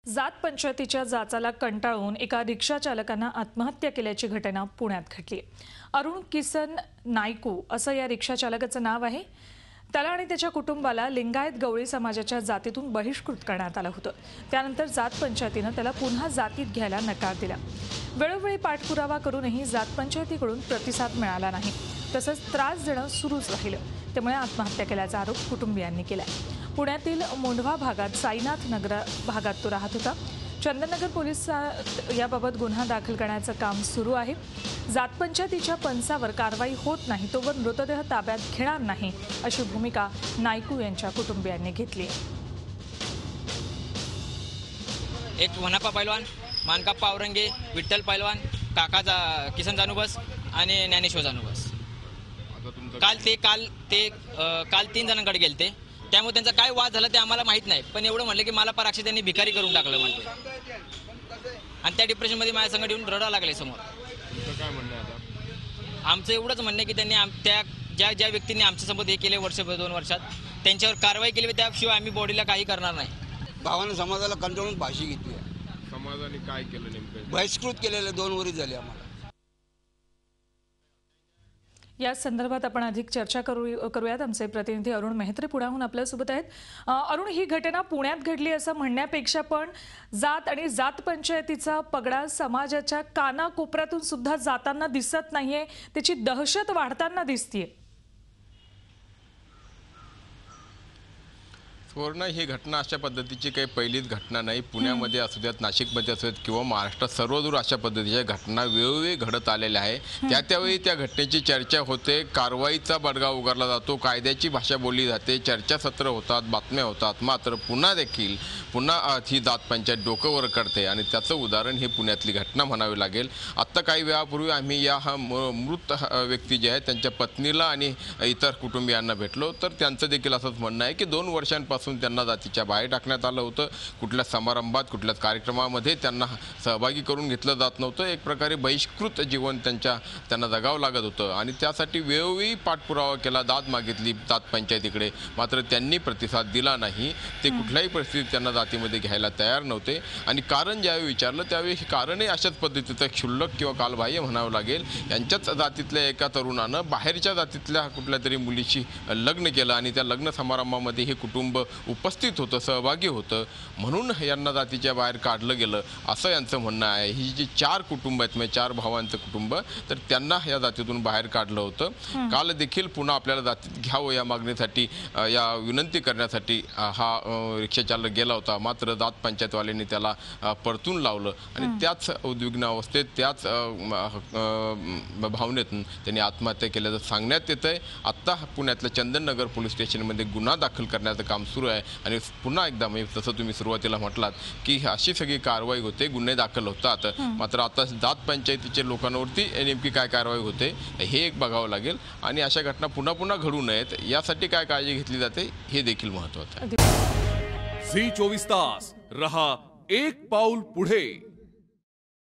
जात पंचायतीच्या जाचाला कंटाळून एका रिक्षा चालकानं आत्महत्या केल्याची घटना पुण्यात घडली। अरुण किसन नायकू असं या रिक्षा चालकाचं नाव आहे। त्याला आणि त्याच्या कुटुंबाला लिंगायत गवळी समाजाच्या जातीतून बहिष्कृत करण्यात आलं होतं। त्यानंतर जात पंचायतीने त्याला पुन्हा जातीत घ्यायला नकार दिला। वेळोवेळी पाठपुरावा करूनही जात पंचायतीकडून प्रतिसाद मिळाला नाही, तसंच त्रास देणं सुरूच राहिलं। त्यामुळे आत्महत्या केल्याचा आरोप कुटुंबियांनी केलाय। पुण्यातील मोंढवा भागात साईनाथ नगर भागात तो राहत होता। चंदननगर पोलिसात याबाबत गुन्हा दाखल करण्याचं काम सुरू आहे। जात पंचायतीच्या पंचावर कारवाई होत नाही तोवर मृतदेह ताब्यात घेणार नाही अशी भूमिका नायकू यांच्या कुटुंबियांनी घेतली आहे। एक वनप्पा पैलवान, मानकाप्पा औरंगे, विठ्ठल पैलवान, काका किसन जानूबस आणि ज्ञानेश्वर जानूबस। काल 3 जणांकडे गेलते, त्यामुळे त्यांचा काय वाद झाला ते आम्हाला माहित नाही, पण एवढं म्हणलं की मला पराक्षी त्यांनी भिकारी करून टाकलं म्हणते, आणि त्या डिप्रेशन मध्ये माझ्या संगत येऊन रडायला लागले समोर। काय म्हणणं आता आमचं एवढंच म्हणणं की त्यांनी त्या ज्या व्यक्तींनी आमच्यासोबत हे केले वर्षभर 2 वर्षात त्यांच्यावर कारवाई केली, त्याशिवाय आम्ही बॉडीला काही करणार नाही। भावानं समाजाला कंटाळून भाषी घेतली। समाजाने काय केलं नेमकं? बहिष्कृत केलेले 2 वर्ष झाले आम्हाला। या संदर्भात आपण अधिक चर्चा करूयात। आमचे प्रतिनिधी अरुण मेहत्रे पुण्याहून आपल्यासोबत आहेत। अरुण, ही घटना पुण्यात घडली असं म्हणण्यापेक्षा पण जात आणि जात पंचायतीचा पगडा समाजाच्या कानाकोपऱ्यातून सुद्धा जाताना दिसत नाहीये, त्याची दहशत वाढताना दिसतीये। पूर्ण ही घटना अशा पद्धतीची काही पहिलीच घटना नाही। पुण्यामध्ये असू द्यात, नाशिकमध्ये असू द्यात किंवा महाराष्ट्रात सर्वदूर अशा पद्धतीच्या घटना वेळोवेळी घडत आलेल्या आहे। त्यावेळी त्या घटनेची चर्चा होते, कारवाईचा बडगा उगारला जातो, कायद्याची भाषा बोलली जाते, चर्चासत्र होतात, बातम्या होतात। मात्र पुन्हा ही जात पंचायत डोकं वर करते आणि त्याचं उदाहरण हे पुण्यातली घटना म्हणावी लागेल। आत्ता काही वेळापूर्वी आम्ही या मृत व्यक्ती जे आहेत त्यांच्या पत्नीला आणि इतर कुटुंबियांना भेटलो, तर त्यांचं देखील असंच म्हणणं आहे की 2 वर्षांपासून त्यांना जातीच्या बाहेर टाकण्यात आलं होतं। कुठल्या समारंभात, कुठल्याच कार्यक्रमामध्ये त्यांना सहभागी करून घेतलं जात नव्हतं। एक प्रकारे बहिष्कृत जीवन त्यांना जगावं लागत होतं आणि त्यासाठी वेळोवेळी पाठपुरावा केला, दाद मागितली जात पंचायतीकडे, मात्र त्यांनी प्रतिसाद दिला नाही। ते कुठल्याही परिस्थितीत त्यांना जातीमध्ये घ्यायला तयार नव्हते आणि कारण ज्यावेळी विचारलं त्यावेळी हे कारणही अशाच पद्धतीचं क्षुल्लक किंवा कालबाह्य म्हणावं लागेल। यांच्याच जातीतल्या एका तरुणानं बाहेरच्या जातीतल्या कुठल्या तरी मुलीशी लग्न केलं आणि त्या लग्न समारंभामध्ये हे कुटुंब उपस्थित होतं, सहभागी होतं, म्हणून यांना जातीच्या बाहेर काढलं गेलं असं यांचं म्हणणं आहे। ही जी 4 कुटुंब आहेत, म्हणजे 4 भावांचं कुटुंब, तर त्यांना या जातीतून बाहेर काढलं होतं। काल देखील पुन्हा आपल्याला जातीत घ्यावं या मागणीसाठी, या विनंती करण्यासाठी हा रिक्षा चालक गेला होता, मात्र जात पंचायतवाल्यांनी त्याला परतून लावलं आणि त्याच उद्विग्न अवस्थेत, त्याच भावनेतून त्यांनी आत्महत्या केल्याचं सांगण्यात येत आहे। आत्ता पुण्यातल्या चंदननगर पोलीस स्टेशनमध्ये गुन्हा दाखल करण्याचं काम सुरू आहे आणि पुन्हा एकदा जसं तुम्ही सुरुवातीला म्हटलात की अशी सगळी कारवाई होते, गुन्हे दाखल होतात, मात्र आता जात पंचायतीच्या लोकांवरती नेमकी काय कारवाई होते हे एक बघावं लागेल आणि अशा घटना पुन्हा घडू नयेत यासाठी काय काळजी घेतली जाते हे देखील महत्त्वाचं आहे। झी 24 तास रहा एक पाऊल पुढे।